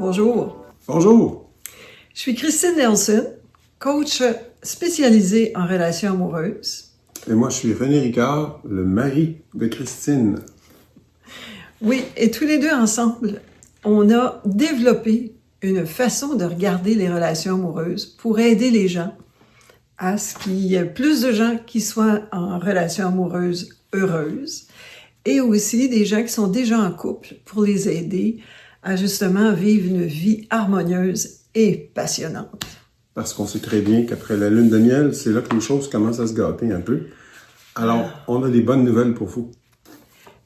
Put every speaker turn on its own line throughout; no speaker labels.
bonjour.
Bonjour.
Je suis Christine Nelson, coach spécialisée en relations amoureuses.
Et moi, je suis René Ricard, le mari de Christine.
Oui, et tous les deux ensemble, on a développé une façon de regarder les relations amoureuses pour aider les gens à ce qu'il y ait plus de gens qui soient en relation amoureuse heureuse et aussi des gens qui sont déjà en couple pour les aider à justement vivre une vie harmonieuse et passionnante.
Parce qu'on sait très bien qu'après la lune de miel, c'est là que les choses commencent à se gâter un peu. Alors, on a des bonnes nouvelles pour vous.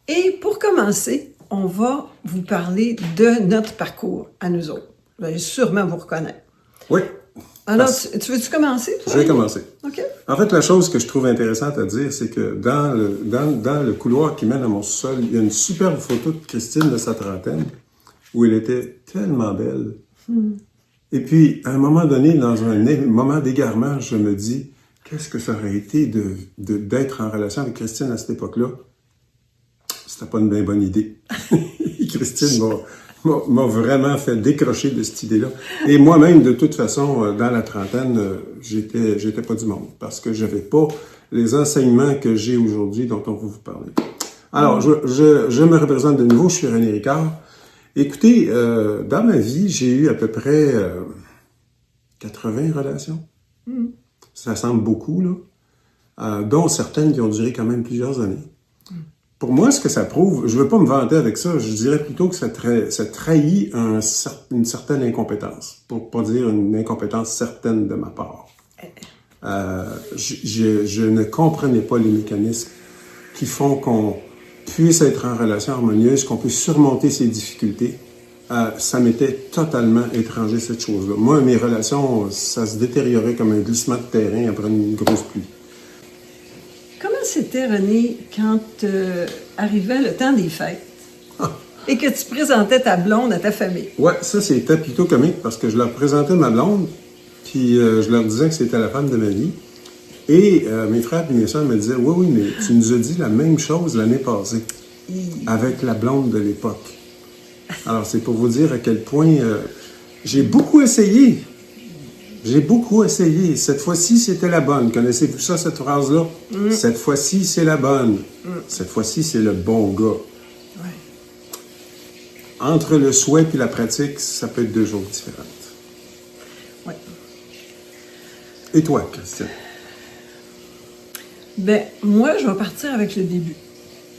Et pour commencer, on va vous parler de notre parcours à nous autres. Vous allez sûrement vous reconnaître.
Oui.
Alors, tu veux-tu commencer, toi?
Je vais commencer.
OK.
En fait, la chose que je trouve intéressante à dire, c'est que dans le couloir qui mène à mon sol, il y a une superbe photo de Christine de sa trentaine, où elle était tellement belle. Et puis, à un moment donné, dans un moment d'égarement, je me dis, qu'est-ce que ça aurait été d'être en relation avec Christine à cette époque-là? C'était pas une bien bonne idée. Christine m'a vraiment fait décrocher de cette idée-là. Et moi-même, de toute façon, dans la trentaine, j'étais pas du monde, parce que j'avais pas les enseignements que j'ai aujourd'hui dont on va vous parler. Alors, je me représente de nouveau, je suis René Ricard. Écoutez, dans ma vie, j'ai eu à peu près 80 relations. Ça semble beaucoup, là. Dont certaines qui ont duré quand même plusieurs années. Pour moi, ce que ça prouve, je ne veux pas me vanter avec ça, je dirais plutôt que ça trahit une certaine incompétence, pour pas dire une incompétence certaine de ma part. Je ne comprenais pas les mécanismes qui font qu'on puisse être en relation harmonieuse, qu'on puisse surmonter ses difficultés. Ça m'était totalement étranger, cette chose-là. Moi, mes relations, ça se détériorait comme un glissement de terrain après une grosse pluie.
Comment c'était, René, quand arrivait le temps des fêtes et que tu présentais ta blonde à ta famille?
Ouais, ça, c'était plutôt comique parce que je leur présentais ma blonde, puis je leur disais que c'était la femme de ma vie. Et mes frères et mes soeurs me disaient, oui, mais tu nous as dit la même chose l'année passée, avec la blonde de l'époque. Alors, c'est pour vous dire à quel point j'ai beaucoup essayé. J'ai beaucoup essayé. Cette fois-ci, c'était la bonne. Connaissez-vous ça, cette phrase-là? Cette fois-ci, c'est la bonne. Cette fois-ci, c'est le bon gars.
Ouais.
Entre le souhait et la pratique, ça peut être deux choses différentes.
Ouais.
Et toi, Christian?
Ben, moi, je vais partir avec le début.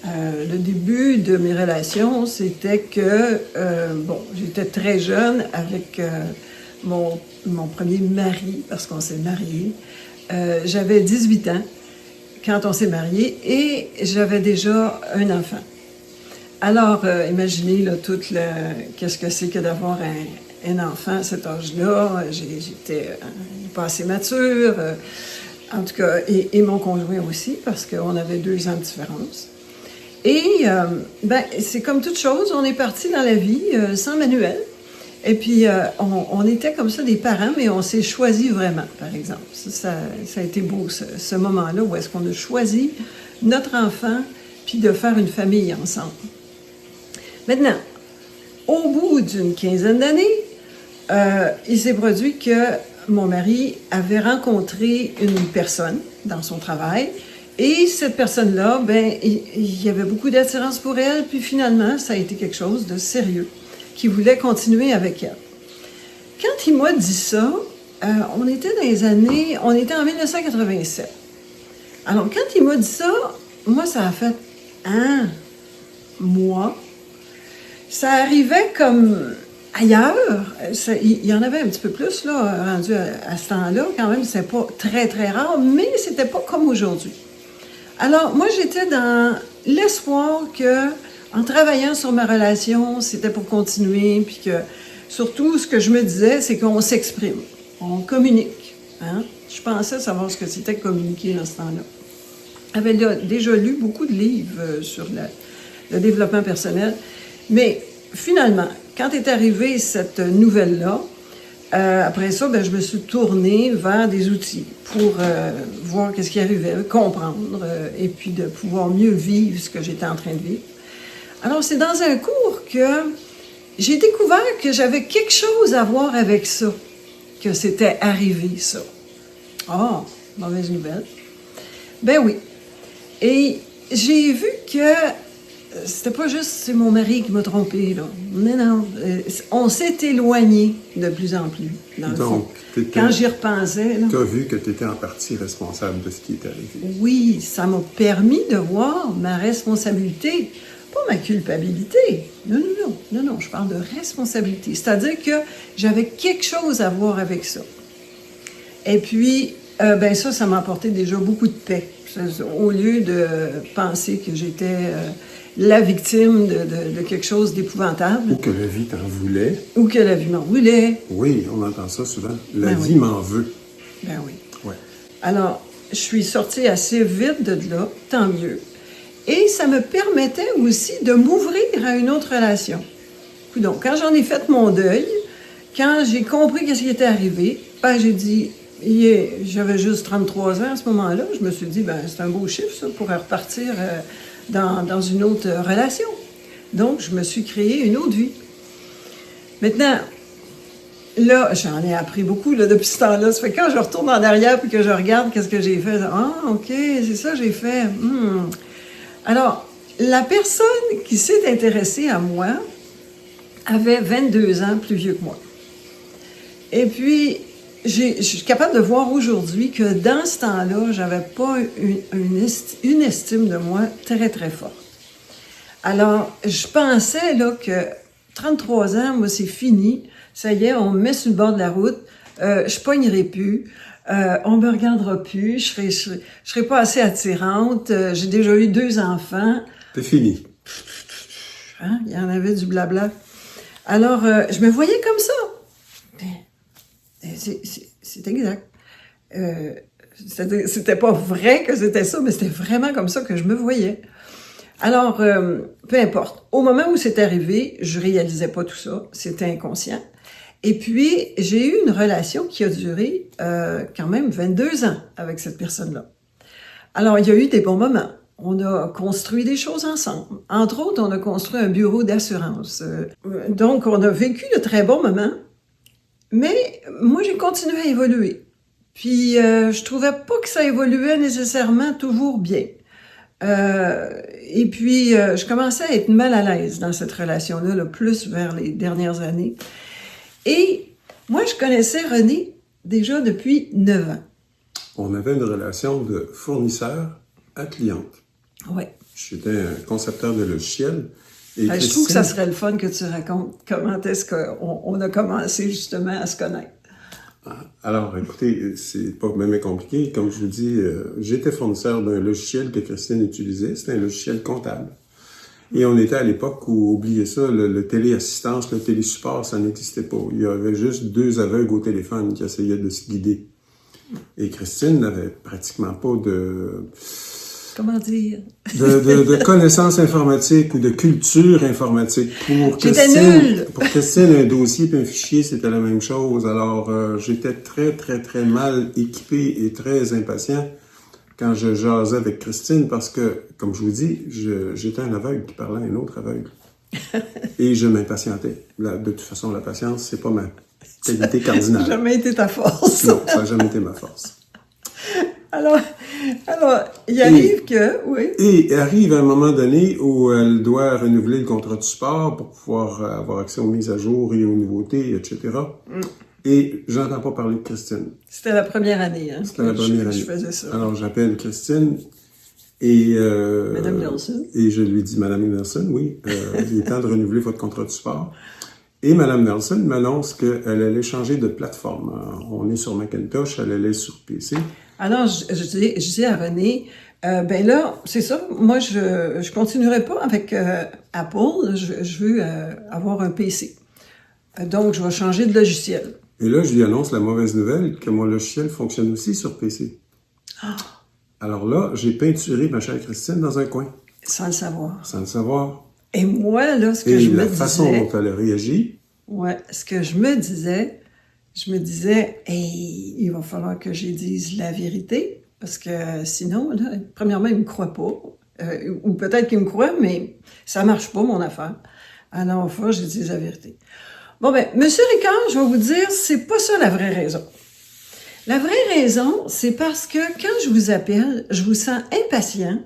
Le début de mes relations, c'était que, j'étais très jeune avec mon premier mari, parce qu'on s'est mariés. J'avais 18 ans quand on s'est mariés et j'avais déjà un enfant. Alors, imaginez là, qu'est-ce que c'est que d'avoir un enfant à cet âge-là. J'étais pas assez mature, en tout cas, et mon conjoint aussi, parce qu'on avait 2 ans de différence. Et, c'est comme toute chose, on est parti dans la vie sans manuel. Et puis, on était comme ça des parents, mais on s'est choisi vraiment, par exemple. Ça a été beau, ce moment-là, où est-ce qu'on a choisi notre enfant, puis de faire une famille ensemble. Maintenant, au bout d'une quinzaine d'années, il s'est produit que mon mari avait rencontré une personne dans son travail, et cette personne-là, il y avait beaucoup d'attirance pour elle, puis finalement, ça a été quelque chose de sérieux, qui voulait continuer avec elle. Quand il m'a dit ça, on était en 1987. Alors, quand il m'a dit ça, moi, ça a fait moi. Ça arrivait comme ailleurs. Il y en avait un petit peu plus, là, rendu à ce temps-là. Quand même, c'est pas très, très rare, mais c'était pas comme aujourd'hui. Alors, moi, j'étais dans l'espoir que, en travaillant sur ma relation, c'était pour continuer, puis que, surtout, ce que je me disais, c'est qu'on s'exprime, on communique. Hein? Je pensais savoir ce que c'était communiquer dans ce temps-là. J'avais déjà lu beaucoup de livres sur le développement personnel, mais finalement, quand est arrivée cette nouvelle-là, après ça, je me suis tournée vers des outils pour voir qu'est-ce qui arrivait, comprendre, et puis de pouvoir mieux vivre ce que j'étais en train de vivre. Alors, c'est dans un cours que j'ai découvert que j'avais quelque chose à voir avec ça, que c'était arrivé, ça. Ah, mauvaise nouvelle. Ben oui. Et j'ai vu que c'était pas juste c'est mon mari qui m'a trompé, là. Non, on s'est éloigné de plus en plus, dans le fond. Quand j'y repensais, là.
Tu as vu que tu étais en partie responsable de ce qui est arrivé.
Oui, ça m'a permis de voir ma responsabilité, pas ma culpabilité. Non, je parle de responsabilité. C'est-à-dire que j'avais quelque chose à voir avec ça. Et puis, ben ça m'a apporté déjà beaucoup de paix. Au lieu de penser que j'étais la victime de quelque chose d'épouvantable.
Ou que la vie t'en voulait.
Ou que la vie m'en voulait.
Oui, on entend ça souvent. La
Ben
vie m'en veut.
Ben oui.
Ouais.
Alors, je suis sortie assez vite de là, tant mieux. Et ça me permettait aussi de m'ouvrir à une autre relation. Donc, quand j'en ai fait mon deuil, quand j'ai compris qu'est-ce qui était arrivé, ben j'ai dit... J'avais juste 33 ans à ce moment-là. Je me suis dit, ben c'est un beau chiffre, ça, pour repartir dans une autre relation. Donc, je me suis créé une autre vie. Maintenant, là, j'en ai appris beaucoup là, depuis ce temps-là. Ça fait que quand je retourne en arrière et que je regarde qu'est-ce que j'ai fait, ah, OK, c'est ça que j'ai fait. Alors, la personne qui s'est intéressée à moi avait 22 ans plus vieux que moi. Et puis... Je suis capable de voir aujourd'hui que dans ce temps-là, j'avais pas une estime de moi très, très forte. Alors, je pensais là que 33 ans, moi, c'est fini. Ça y est, on me met sur le bord de la route. Je pognerai plus. On me regardera plus. Je serai pas assez attirante. J'ai déjà eu 2 enfants.
C'est fini.
Hein? Il y en avait du blabla. Alors, je me voyais comme ça. C'est exact. C'était pas vrai que c'était ça, mais c'était vraiment comme ça que je me voyais. Alors, peu importe. Au moment où c'est arrivé, je réalisais pas tout ça. C'était inconscient. Et puis, j'ai eu une relation qui a duré quand même 22 ans avec cette personne-là. Alors, il y a eu des bons moments. On a construit des choses ensemble. Entre autres, on a construit un bureau d'assurance. Donc, on a vécu de très bons moments. Mais moi, j'ai continué à évoluer. Puis, je trouvais pas que ça évoluait nécessairement toujours bien. Et puis, je commençais à être mal à l'aise dans cette relation-là, là, plus vers les dernières années. Et moi, je connaissais René déjà depuis 9 ans.
On avait une relation de fournisseur à cliente.
Oui.
J'étais un concepteur de logiciels. Et
je trouve que ça serait le fun que tu racontes comment est-ce qu'on a commencé justement à se connaître.
Alors, écoutez, c'est pas même compliqué. Comme je vous dis, j'étais fournisseur d'un logiciel que Christine utilisait. C'était un logiciel comptable. Et on était à l'époque où, oubliez ça, le téléassistance, le télésupport, ça n'existait pas. Il y avait juste 2 aveugles au téléphone qui essayaient de se guider. Et Christine n'avait pratiquement pas de...
Comment dire?
de connaissances informatiques ou de culture informatique. Pour Christine, un dossier et un fichier, c'était la même chose. Alors, j'étais très, très, très mal équipé et très impatient quand je jasais avec Christine parce que, comme je vous dis, j'étais un aveugle qui parlait à un autre aveugle. Et je m'impatientais. De toute façon, la patience, c'est pas ma qualité cardinale.
Ça n'a jamais été ta force.
Non, ça n'a jamais été ma force.
Alors, il arrive que, oui.
Et arrive à un moment donné où elle doit renouveler le contrat de support pour pouvoir avoir accès aux mises à jour et aux nouveautés, etc. Et j'entends pas parler de Christine.
C'était la première année, hein?
C'était la première année.
Je faisais ça.
Alors, j'appelle Christine et...
Madame Nelson.
Et je lui dis, Madame Nelson, oui, il est temps de renouveler votre contrat de support. Et Madame Nelson m'annonce qu'elle allait changer de plateforme. On est sur Macintosh, elle allait sur PC.
Alors, je dis à René, ben là, c'est ça, moi, je continuerai pas avec Apple, je veux avoir un PC. Donc, je vais changer de logiciel.
Et là, je lui annonce la mauvaise nouvelle que mon logiciel fonctionne aussi sur PC.
Ah.
Alors là, j'ai peinturé ma chère Christine dans un coin.
Sans le savoir.
Sans le savoir.
Et moi, là, ce que je me disais...
Et la façon dont elle a réagi...
Ouais, ce que je me disais, hey, il va falloir que je dise la vérité, parce que sinon, là, premièrement, il me croit pas. Ou peut-être qu'il me croit, mais ça marche pas, mon affaire. Alors, faut que je dise la vérité. Bon, ben, Monsieur Ricard, je vais vous dire, c'est pas ça la vraie raison. La vraie raison, c'est parce que quand je vous appelle, je vous sens impatient,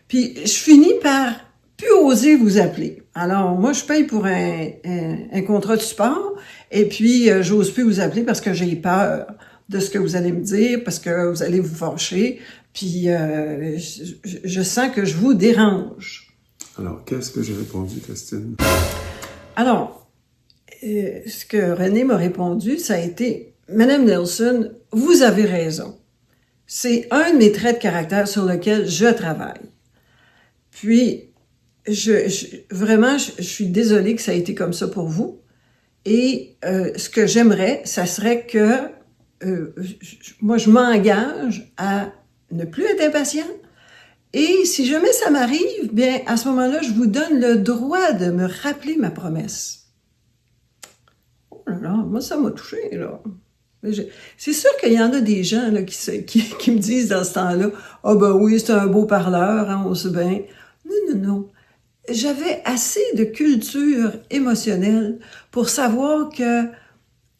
puis je finis par plus oser vous appeler. Alors, moi, je paye pour un contrat de support, et puis j'ose plus vous appeler parce que j'ai peur de ce que vous allez me dire, parce que vous allez vous fâcher, puis je sens que je vous dérange.
Alors, qu'est-ce que j'ai répondu, Christine?
Alors, ce que René m'a répondu, ça a été « Madame Nelson, vous avez raison. C'est un de mes traits de caractère sur lequel je travaille. Puis, vraiment, je suis désolée que ça a été comme ça pour vous. Et ce que j'aimerais, ça serait que moi, je m'engage à ne plus être impatient. Et si jamais ça m'arrive, bien, à ce moment-là, je vous donne le droit de me rappeler ma promesse. » Oh là là, moi, ça m'a touché, là. C'est sûr qu'il y en a des gens là, qui me disent dans ce temps-là « Ah ben oui, c'est un beau parleur, hein, on sait bien. » Non. J'avais assez de culture émotionnelle pour savoir que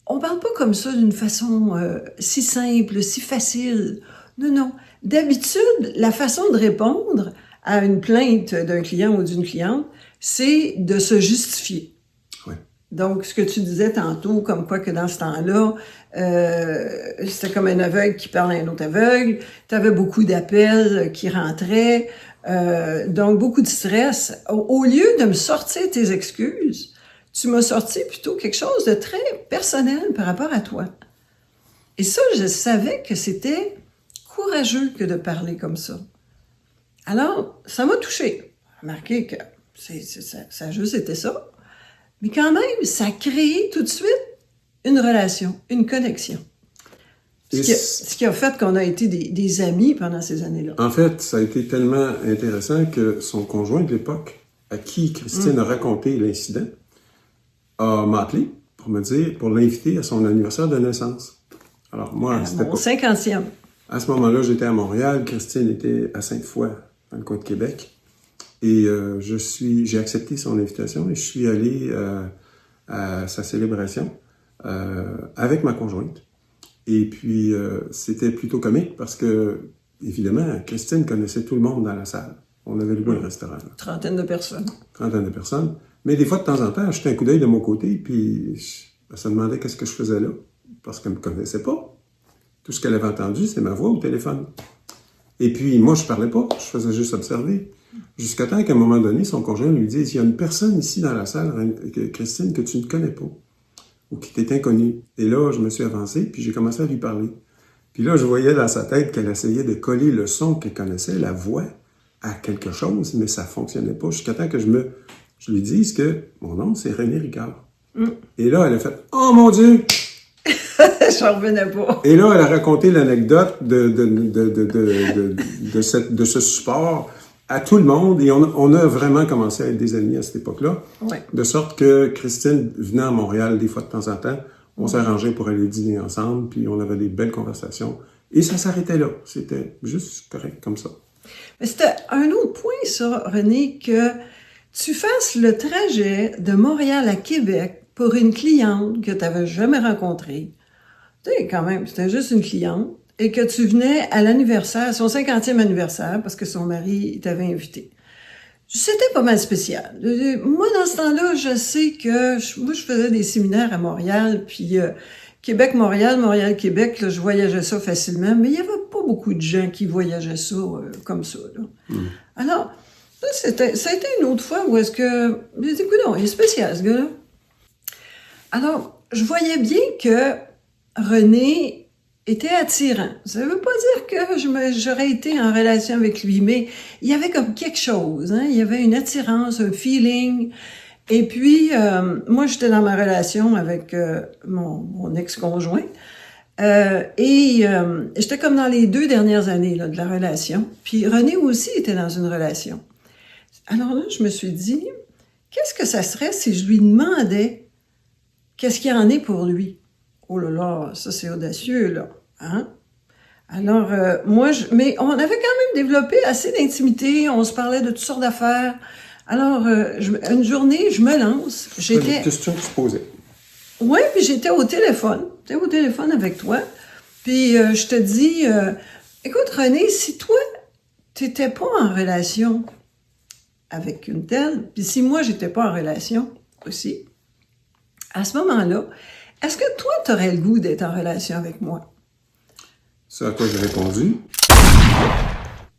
on parle pas comme ça d'une façon si simple, si facile. Non. D'habitude, la façon de répondre à une plainte d'un client ou d'une cliente, c'est de se justifier.
Oui.
Donc, ce que tu disais tantôt, comme quoi que dans ce temps-là, c'était comme un aveugle qui parle à un autre aveugle, tu avais beaucoup d'appels qui rentraient, donc beaucoup de stress. Au lieu de me sortir tes excuses, tu m'as sorti plutôt quelque chose de très personnel par rapport à toi. Et ça, je savais que c'était courageux que de parler comme ça. Alors, ça m'a touchée. Remarquez que ça a juste été ça. Mais quand même, ça a créé tout de suite une relation, une connexion. Ce qui a fait qu'on a été des amis pendant ces années-là.
En fait, ça a été tellement intéressant que son conjoint de l'époque, à qui Christine a raconté l'incident, m'a appelé pour l'inviter à son anniversaire de naissance. Alors moi, c'était
mon
pas...
50e.
À ce moment-là, j'étais à Montréal, Christine était à Sainte-Foy, dans le coin de Québec. Et j'ai accepté son invitation et je suis allé à sa célébration avec ma conjointe. Et puis, c'était plutôt comique parce que, évidemment, Christine connaissait tout le monde dans la salle. On avait loué un restaurant. Là.
Trentaine de personnes.
Mais des fois, de temps en temps, je jetais un coup d'œil de mon côté, puis elle se demandait qu'est-ce que je faisais là, parce qu'elle ne me connaissait pas. Tout ce qu'elle avait entendu, c'est ma voix au téléphone. Et puis, moi, je parlais pas, je faisais juste observer. Jusqu'à temps qu'à un moment donné, son conjoint lui dise « Il y a une personne ici dans la salle, Christine, que tu ne connais pas, ou qui t'est inconnue. » Et là, je me suis avancé, puis j'ai commencé à lui parler. Puis là, je voyais dans sa tête qu'elle essayait de coller le son qu'elle connaissait, la voix, à quelque chose, mais ça fonctionnait pas. Jusqu'à temps que je lui dise que mon nom, c'est René Ricard. Et là, elle a fait « Oh mon Dieu! »
J'en revenais pas.
Et là, elle a raconté l'anecdote de ce support à tout le monde. Et on a vraiment commencé à être des amis à cette époque-là.
Ouais.
De sorte que Christine venait à Montréal des fois de temps en temps. On s'arrangeait pour aller dîner ensemble, puis on avait des belles conversations. Et ça s'arrêtait là. C'était juste correct comme ça.
Mais c'était un autre point, ça, René, que tu fasses le trajet de Montréal à Québec pour une cliente que tu n'avais jamais rencontrée. Tu sais, quand même, c'était juste une cliente, et que tu venais à l'anniversaire, son 50e anniversaire, parce que son mari t'avait invité. C'était pas mal spécial. Moi, dans ce temps-là, je sais que je faisais des séminaires à Montréal, puis Québec-Montréal, Montréal-Québec, là, je voyageais ça facilement, mais il y avait pas beaucoup de gens qui voyageaient ça comme ça. Là. Alors, là, ça a été une autre fois où est-ce que... J'ai dit, écoute, non, il est spécial, ce gars-là. Alors, je voyais bien que René était attirant. Ça veut pas dire que j'aurais été en relation avec lui, mais il y avait comme quelque chose, hein? Il y avait une attirance, un feeling. Et puis, moi, j'étais dans ma relation avec mon ex-conjoint. J'étais comme dans les 2 dernières années là, de la relation. Puis René aussi était dans une relation. Alors là, je me suis dit, qu'est-ce que ça serait si je lui demandais qu'est-ce qu'il y en est pour lui? Oh là là, ça c'est audacieux, là. Hein? Alors, mais on avait quand même développé assez d'intimité, on se parlait de toutes sortes d'affaires. Alors, une journée, je me lance.
C'est une question que tu posais.
Oui, puis j'étais au téléphone. J'étais au téléphone avec toi. Puis je te dis, écoute, René, si toi, t'étais pas en relation avec une telle, puis si moi, j'étais pas en relation aussi, à ce moment-là, est-ce que toi, t'aurais le goût d'être en relation avec moi?
C'est à quoi j'ai répondu.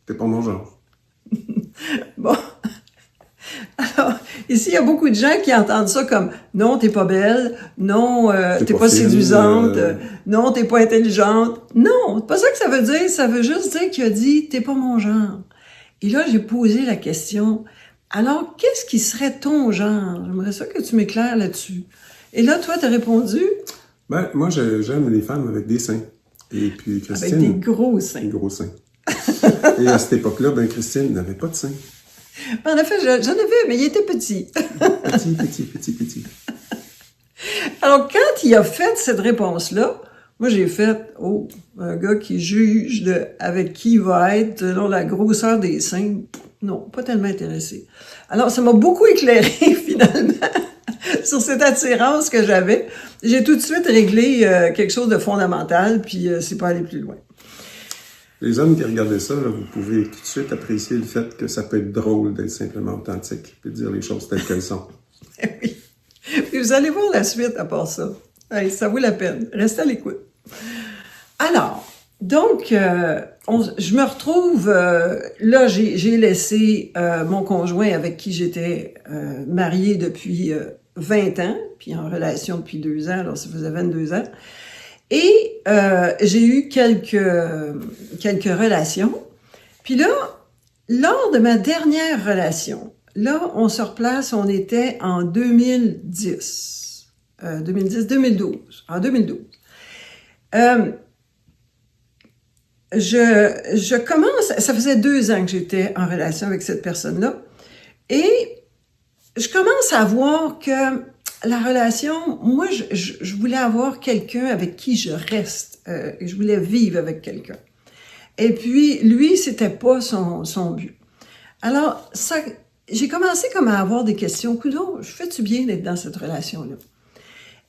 T'es pas mon genre.
Bon. Alors, ici, il y a beaucoup de gens qui entendent ça comme « Non, t'es pas belle. Non, t'es pas
fine,
séduisante. Non, t'es pas intelligente. » Non, c'est pas ça que ça veut dire. Ça veut juste dire qu'il a dit « T'es pas mon genre. » Et là, j'ai posé la question « Alors, qu'est-ce qui serait ton genre? » J'aimerais ça que tu m'éclaires là-dessus. Et là, toi, t'as répondu?
Ben, moi, j'aime les femmes avec des seins. Et puis, Christine...
Avec des gros seins.
Des gros seins. Et à cette époque-là, ben, Christine n'avait pas de seins.
En effet, j'en avais, mais il était petit.
Petit.
Alors, quand il a fait cette réponse-là, moi, j'ai fait, oh, un gars qui juge avec qui il va être selon la grosseur des seins, non, pas tellement intéressé. Alors, ça m'a beaucoup éclairé, finalement, sur cette attirance que j'avais. J'ai tout de suite réglé quelque chose de fondamental, puis c'est pas aller plus loin.
Les hommes qui regardaient ça, là, vous pouvez tout de suite apprécier le fait que ça peut être drôle d'être simplement authentique et de dire les choses telles qu'elles sont.
Oui. Puis vous allez voir la suite à part ça. Hey, ça vaut la peine. Restez à l'écoute. Alors, donc, je me retrouve... là, j'ai laissé mon conjoint avec qui j'étais mariée depuis 20 ans, puis en relation depuis 2 ans, alors ça faisait 22 ans. Et j'ai eu quelques relations. Puis là, lors de ma dernière relation, là, on se replace, on était en 2010. 2012. En 2012. Je commence, ça faisait 2 ans que j'étais en relation avec cette personne-là. Et je commence à voir que la relation, moi, je voulais avoir quelqu'un avec qui je reste. Je voulais vivre avec quelqu'un. Et puis, lui, c'était pas son but. Alors, ça, j'ai commencé comme à avoir des questions. Coudonc, fais-tu bien d'être dans cette relation-là?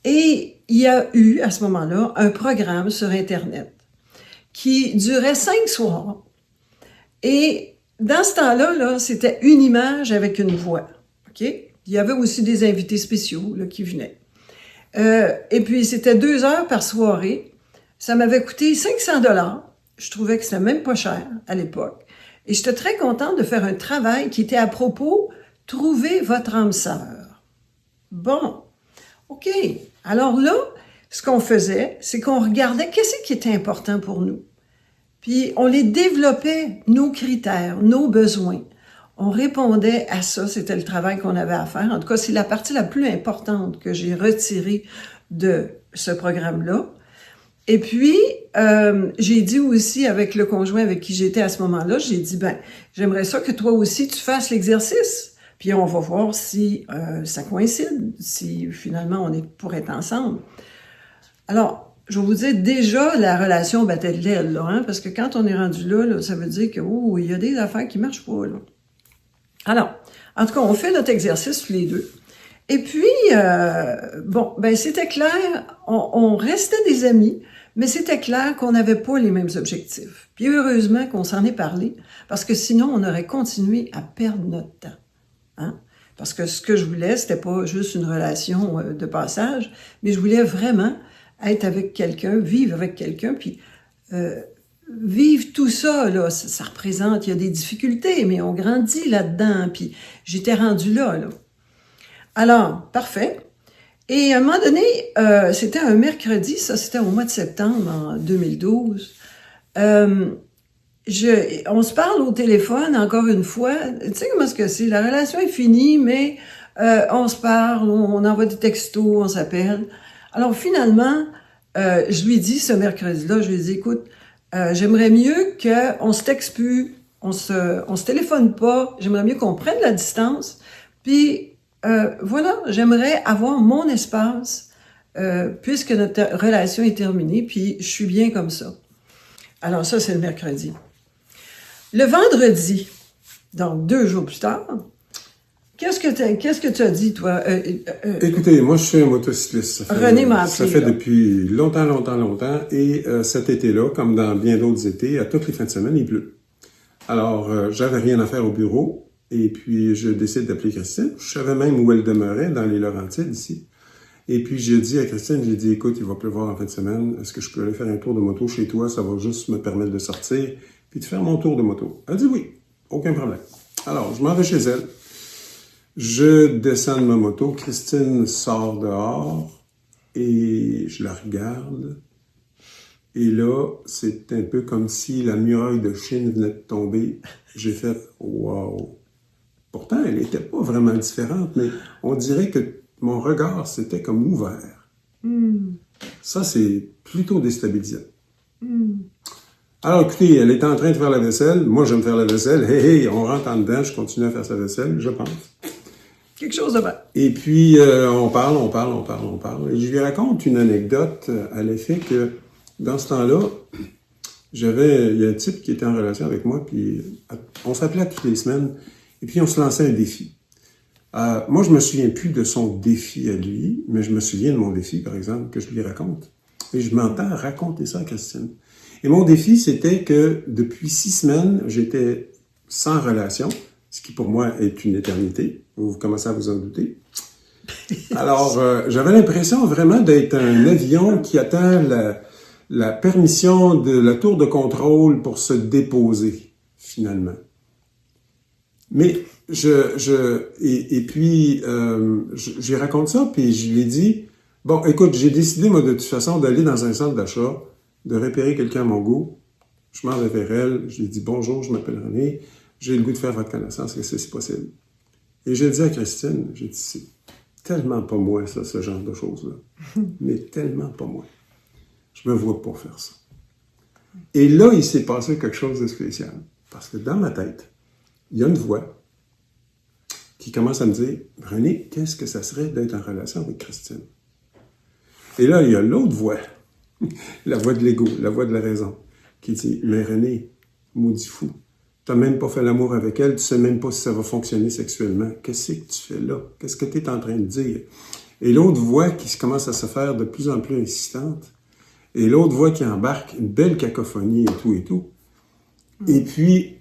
Et il y a eu, à ce moment-là, un programme sur Internet qui durait 5 soirs. Et dans ce temps-là, là, c'était une image avec une voix. OK? Il y avait aussi des invités spéciaux là, qui venaient. Et puis, c'était 2 heures par soirée. Ça m'avait coûté 500 $. Je trouvais que c'était même pas cher à l'époque. Et j'étais très contente de faire un travail qui était à propos « Trouvez votre âme sœur ». Bon, OK. Alors là, ce qu'on faisait, c'est qu'on regardait qu'est-ce qui était important pour nous. Puis, on les développait, nos critères, nos besoins. On répondait à ça, c'était le travail qu'on avait à faire. En tout cas, c'est la partie la plus importante que j'ai retirée de ce programme-là. Et puis, j'ai dit aussi avec le conjoint avec qui j'étais à ce moment-là, j'ai dit, ben, j'aimerais ça que toi aussi, tu fasses l'exercice. Puis on va voir si ça coïncide, si finalement on est pour être ensemble. Alors, je vais vous dire, déjà, la relation battait de l'aile, là, hein, parce que quand on est rendu là, ça veut dire que, oh, il y a des affaires qui marchent pas, là. Alors, en tout cas, on fait notre exercice tous les deux. Et puis, bon, ben c'était clair, on restait des amis, mais c'était clair qu'on n'avait pas les mêmes objectifs. Puis heureusement qu'on s'en est parlé, parce que sinon, on aurait continué à perdre notre temps. Hein? Parce que ce que je voulais, c'était pas juste une relation de passage, mais je voulais vraiment être avec quelqu'un, vivre avec quelqu'un, puis vivre tout ça, là, ça représente, il y a des difficultés, mais on grandit là-dedans, puis j'étais rendue là. Alors, parfait. Et à un moment donné, c'était un mercredi, ça c'était au mois de septembre en 2012. On se parle au téléphone, encore une fois. Tu sais comment est-ce que c'est? La relation est finie, mais on se parle, on envoie des textos, on s'appelle. Alors finalement, je lui dis ce mercredi-là, je lui dis, écoute, j'aimerais mieux qu'on se texte plus, on se téléphone pas, j'aimerais mieux qu'on prenne la distance, puis voilà, j'aimerais avoir mon espace, puisque notre relation est terminée, puis je suis bien comme ça. Alors ça, c'est le mercredi. Le vendredi, donc 2 jours plus tard, Qu'est-ce que tu as dit, toi?
Écoutez, moi, je suis un motocycliste.
René m'a appelé.
Ça fait depuis longtemps. Et cet été-là, comme dans bien d'autres étés, à toutes les fins de semaine, il pleut. Alors, j'avais rien à faire au bureau. Et puis, je décide d'appeler Christine. Je savais même où elle demeurait, dans les Laurentides, ici. Et puis, j'ai dit à Christine, écoute, il va pleuvoir en fin de semaine. Est-ce que je peux aller faire un tour de moto chez toi? Ça va juste me permettre de sortir puis de faire mon tour de moto. Elle dit oui, aucun problème. Alors, je m'en vais chez elle. Je descends de ma moto. Christine sort dehors et je la regarde. Et là, c'est un peu comme si la muraille de Chine venait de tomber. J'ai fait « wow ». Pourtant, elle n'était pas vraiment différente, mais on dirait que mon regard s'était comme ouvert. Ça, c'est plutôt déstabilisant. Alors, écoutez, elle est en train de faire la vaisselle. Moi, j'aime faire la vaisselle. Hey, on rentre en dedans, je continue à faire sa vaisselle, je pense.
Quelque chose de bon.
Et puis, on parle. Et je lui raconte une anecdote à l'effet que, dans ce temps-là, il y a un type qui était en relation avec moi, puis on s'appelait toutes les semaines, et puis on se lançait un défi. Moi, je me souviens plus de son défi à lui, mais je me souviens de mon défi, par exemple, que je lui raconte. Et je m'entends raconter ça à Christine. Et mon défi, c'était que depuis 6 semaines, j'étais sans relation, ce qui pour moi est une éternité. Vous commencez à vous en douter. Alors, j'avais l'impression vraiment d'être un avion qui attend la permission de la tour de contrôle pour se déposer, finalement. Mais j'ai raconté ça, puis je lui ai dit, bon, écoute, j'ai décidé, moi, de toute façon, d'aller dans un centre d'achat, de repérer quelqu'un à mon goût. Je m'en vais vers elle, je lui ai dit, bonjour, je m'appelle René, j'ai le goût de faire votre connaissance, est-ce que c'est possible? Et j'ai dit à Christine, j'ai dit, c'est tellement pas moi, ça, ce genre de choses-là. Mais tellement pas moi. Je me vois pas faire ça. Et là, il s'est passé quelque chose de spécial. Parce que dans ma tête, il y a une voix qui commence à me dire, René, qu'est-ce que ça serait d'être en relation avec Christine? Et là, il y a l'autre voix, la voix de l'ego, la voix de la raison, qui dit, mais René, maudit fou, tu n'as même pas fait l'amour avec elle, tu sais même pas si ça va fonctionner sexuellement. Qu'est-ce que tu fais là? Qu'est-ce que tu es en train de dire? Et l'autre voix qui commence à se faire de plus en plus insistante, et l'autre voix qui embarque, une belle cacophonie et tout. Et puis,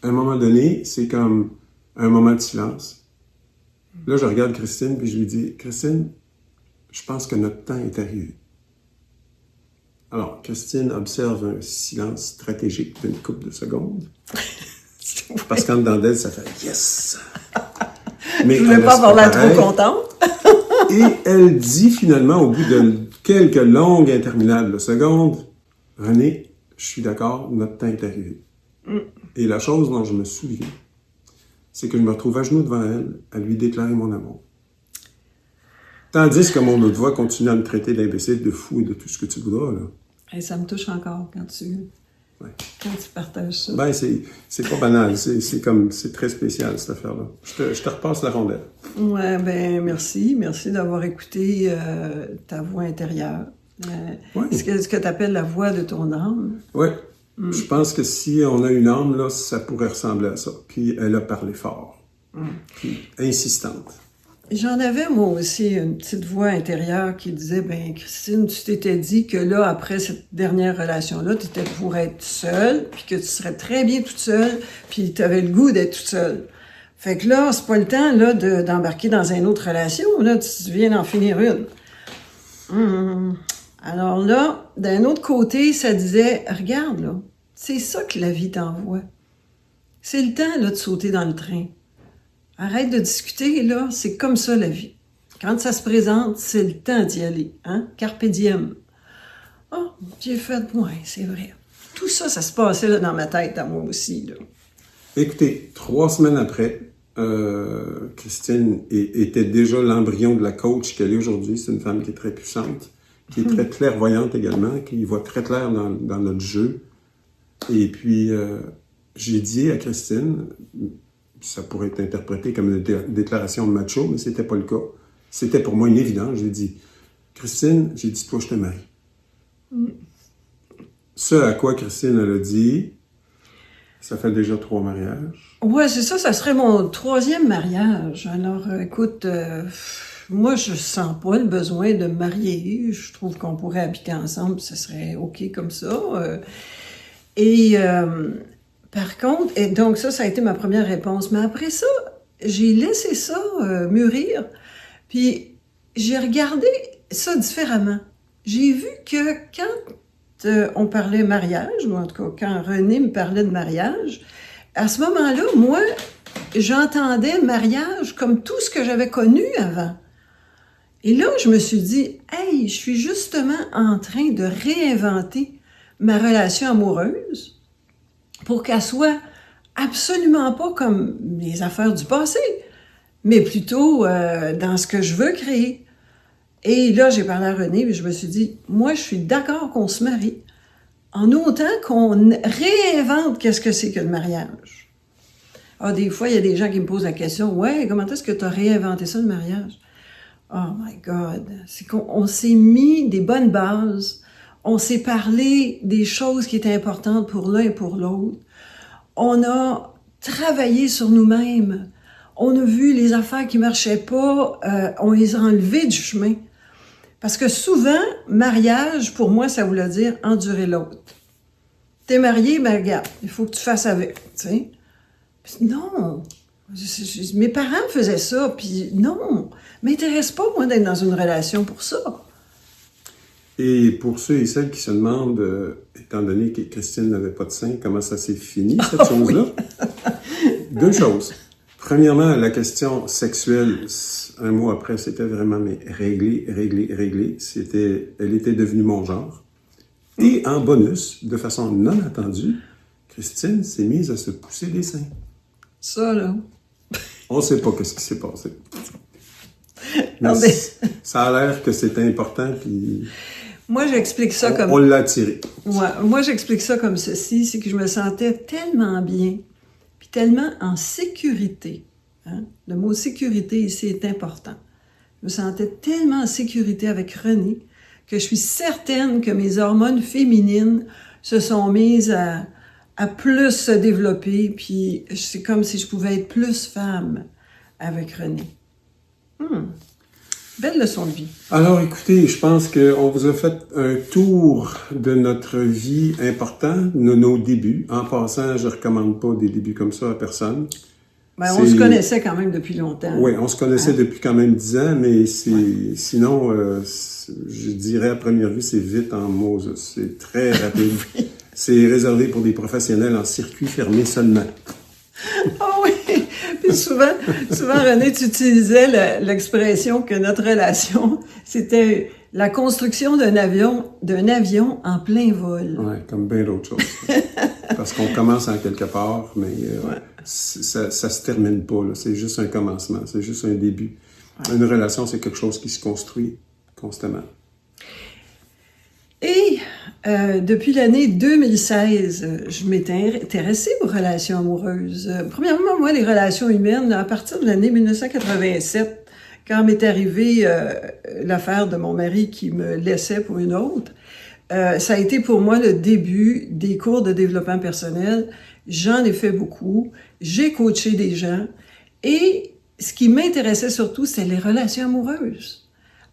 à un moment donné, c'est comme un moment de silence. Là, je regarde Christine, puis je lui dis, Christine, je pense que notre temps est arrivé. Alors, Christine observe un silence stratégique d'une couple de secondes. Parce qu'en dedans d'elle, ça fait « yes ». Mais
je voulais pas avoir l'air trop contente.
Et elle dit finalement, au bout de quelques longues interminables secondes, « René, je suis d'accord, notre temps est arrivé. » Et la chose dont je me souviens, c'est que je me retrouve à genoux devant elle, à lui déclarer mon amour. Tandis que mon autre voix continue à me traiter d'imbécile, de fou et de tout ce que tu voudras, là.
Et ça me touche encore quand tu partages ça.
Ben, c'est pas banal. C'est très spécial, cette affaire-là. Je te repasse la rondelle.
Ouais, ben, merci. Merci d'avoir écouté ta voix intérieure. Ce que tu appelles la voix de ton âme.
Oui. Je pense que si on a une âme, là, ça pourrait ressembler à ça. Puis elle a parlé fort. Puis insistante.
J'en avais, moi aussi, une petite voix intérieure qui disait, ben Christine, tu t'étais dit que là, après cette dernière relation-là, tu étais pour être seule, puis que tu serais très bien toute seule, puis tu avais le goût d'être toute seule. Fait que là, c'est pas le temps là d'embarquer dans une autre relation, là, tu viens d'en finir une. Alors là, d'un autre côté, ça disait, regarde là, c'est ça que la vie t'envoie. C'est le temps là de sauter dans le train. Arrête de discuter, là, c'est comme ça la vie. Quand ça se présente, c'est le temps d'y aller, hein? Carpe diem. Oh, j'ai fait, ouais, c'est vrai. Tout ça, ça se passait là, dans ma tête à moi aussi, là.
Écoutez, 3 semaines après, Christine était déjà l'embryon de la coach qu'elle est aujourd'hui. C'est une femme qui est très puissante, qui est très clairvoyante également, qui voit très clair dans notre jeu. Et puis, j'ai dit à Christine... Ça pourrait être interprété comme une déclaration de macho, mais c'était pas le cas. C'était pour moi une évidence. J'ai dit, Christine, j'ai dit, toi, je te marie. Ce à quoi Christine, elle a dit, Ça fait déjà 3 mariages.
Ouais, c'est ça, ça serait mon 3e mariage. Alors, écoute, moi, je sens pas le besoin de me marier. Je trouve qu'on pourrait habiter ensemble, ce serait OK comme ça. Et par contre, et donc ça a été ma première réponse. Mais après ça, j'ai laissé ça mûrir, puis j'ai regardé ça différemment. J'ai vu que quand on parlait mariage, ou en tout cas quand René me parlait de mariage, à ce moment-là, moi, j'entendais mariage comme tout ce que j'avais connu avant. Et là, je me suis dit, hey, je suis justement en train de réinventer ma relation amoureuse pour qu'elle soit absolument pas comme les affaires du passé, mais plutôt dans ce que je veux créer. Et là, j'ai parlé à René, et je me suis dit, moi, je suis d'accord qu'on se marie, en autant qu'on réinvente qu'est-ce que c'est que le mariage. Ah, des fois, il y a des gens qui me posent la question, ouais, comment est-ce que tu as réinventé ça, le mariage? Oh my God! C'est qu'on s'est mis des bonnes bases, on s'est parlé des choses qui étaient importantes pour l'un et pour l'autre. On a travaillé sur nous-mêmes. On a vu les affaires qui marchaient pas, on les a enlevées du chemin. Parce que souvent, mariage, pour moi, ça voulait dire endurer l'autre. T'es marié, ben regarde, il faut que tu fasses avec, tu sais. Non, mes parents faisaient ça, puis non, m'intéresse pas, moi, d'être dans une relation pour ça.
Et pour ceux et celles qui se demandent, étant donné que Christine n'avait pas de sein, comment ça s'est fini, cette chose-là? Deux choses. Premièrement, la question sexuelle, un mois après, c'était vraiment réglé. Elle était devenue mon genre. Et en bonus, de façon non attendue, Christine s'est mise à se pousser des seins.
Ça, là.
On ne sait pas ce qui s'est passé. Mais ça a l'air que c'était important, puis...
Moi, j'explique ça comme...
On l'a attiré.
Ouais, moi, j'explique ça comme ceci, c'est que je me sentais tellement bien, puis tellement en sécurité. Hein? Le mot sécurité ici est important. Je me sentais tellement en sécurité avec René que je suis certaine que mes hormones féminines se sont mises à plus se développer, puis c'est comme si je pouvais être plus femme avec René. Belle leçon de vie.
Alors, écoutez, je pense qu'on vous a fait un tour de notre vie important, de nos débuts. En passant, je ne recommande pas des débuts comme ça à personne.
Ben, on se connaissait quand même depuis longtemps.
Oui, on se connaissait depuis quand même 10 ans, mais sinon, je dirais à première vue, c'est vite en Moses. C'est très rapide. Oui. C'est réservé pour des professionnels en circuit fermé seulement.
Ah oui! Puis souvent, René, tu utilisais l'expression que notre relation, c'était la construction d'un avion en plein vol.
Oui, comme bien d'autres choses. Parce qu'on commence en quelque part, mais ça se termine pas, là. C'est juste un commencement, c'est juste un début. Ouais. Une relation, c'est quelque chose qui se construit constamment.
Et depuis l'année 2016, je m'étais intéressée aux relations amoureuses. Premièrement, moi, les relations humaines, à partir de l'année 1987, quand m'est arrivée l'affaire de mon mari qui me laissait pour une autre, ça a été pour moi le début des cours de développement personnel. J'en ai fait beaucoup, j'ai coaché des gens, et ce qui m'intéressait surtout, c'est les relations amoureuses.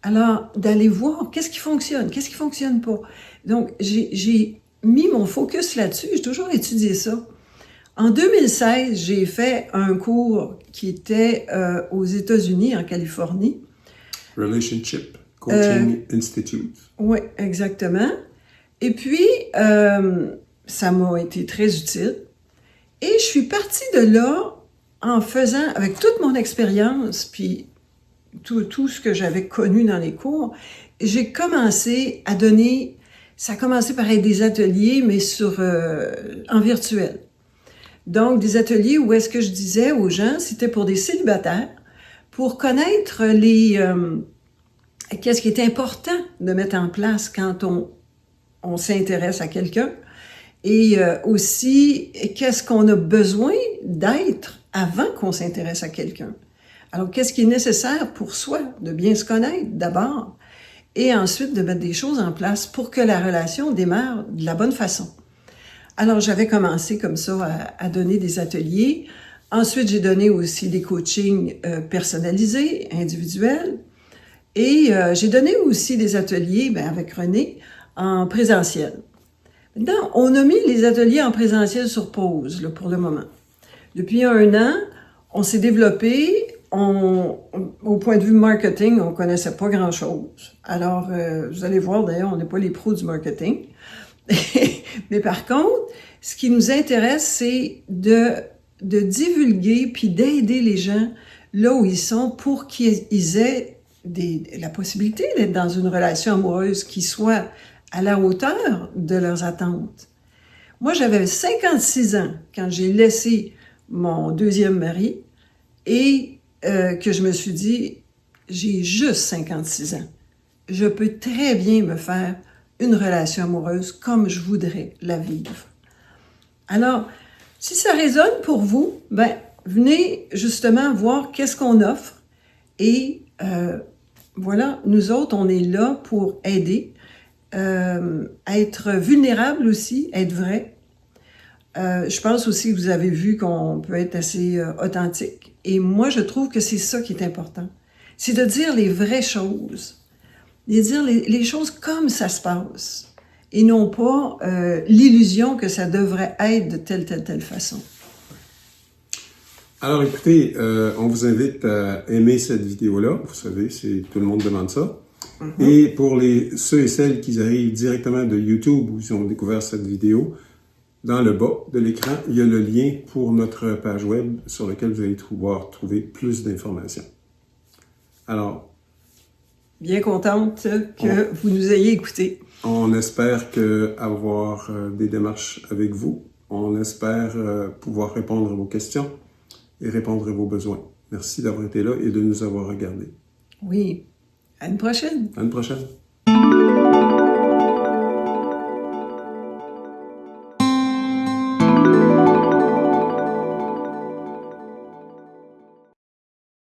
Alors, d'aller voir qu'est-ce qui fonctionne pas. Donc, j'ai mis mon focus là-dessus, j'ai toujours étudié ça. En 2016, j'ai fait un cours qui était aux États-Unis, en Californie.
Relationship Coaching Institute.
Oui, exactement. Et puis, ça m'a été très utile. Et je suis partie de là en faisant, avec toute mon expérience, puis tout ce que j'avais connu dans les cours, j'ai commencé à donner, ça a commencé par être des ateliers, mais en virtuel. Donc, des ateliers où est-ce que je disais aux gens, c'était pour des célibataires, pour connaître qu'est-ce qui est important de mettre en place quand on s'intéresse à quelqu'un, et aussi, qu'est-ce qu'on a besoin d'être avant qu'on s'intéresse à quelqu'un. Alors, qu'est-ce qui est nécessaire pour soi? De bien se connaître d'abord, et ensuite de mettre des choses en place pour que la relation démarre de la bonne façon. Alors, j'avais commencé comme ça à donner des ateliers. Ensuite, j'ai donné aussi des coachings personnalisés, individuels. Et j'ai donné aussi des ateliers avec René en présentiel. Maintenant, on a mis les ateliers en présentiel sur pause là, pour le moment. Depuis 1 an, on s'est développé. Au point de vue marketing, on ne connaissait pas grand-chose. Alors, vous allez voir, d'ailleurs, on n'est pas les pros du marketing. Mais par contre, ce qui nous intéresse, c'est de divulguer puis d'aider les gens là où ils sont pour qu'ils aient la possibilité d'être dans une relation amoureuse qui soit à la hauteur de leurs attentes. Moi, j'avais 56 ans quand j'ai laissé mon deuxième mari et que je me suis dit, j'ai juste 56 ans. Je peux très bien me faire une relation amoureuse comme je voudrais la vivre. Alors, si ça résonne pour vous, venez justement voir qu'est-ce qu'on offre et voilà, nous autres, on est là pour aider, être vulnérable aussi, être vrai. Je pense aussi que vous avez vu qu'on peut être assez authentique. Et moi, je trouve que c'est ça qui est important. C'est de dire les vraies choses. De dire les choses comme ça se passe. Et non pas l'illusion que ça devrait être de telle façon.
Alors écoutez, on vous invite à aimer cette vidéo-là. Vous savez, tout le monde demande ça. Et pour ceux et celles qui arrivent directement de YouTube où ils ont découvert cette vidéo, dans le bas de l'écran, il y a le lien pour notre page web sur laquelle vous allez pouvoir trouver plus d'informations. Alors,
bien contente que vous nous ayez écoutés.
On espère avoir des démarches avec vous. On espère pouvoir répondre à vos questions et répondre à vos besoins. Merci d'avoir été là et de nous avoir regardés.
Oui. À une prochaine.
À une prochaine.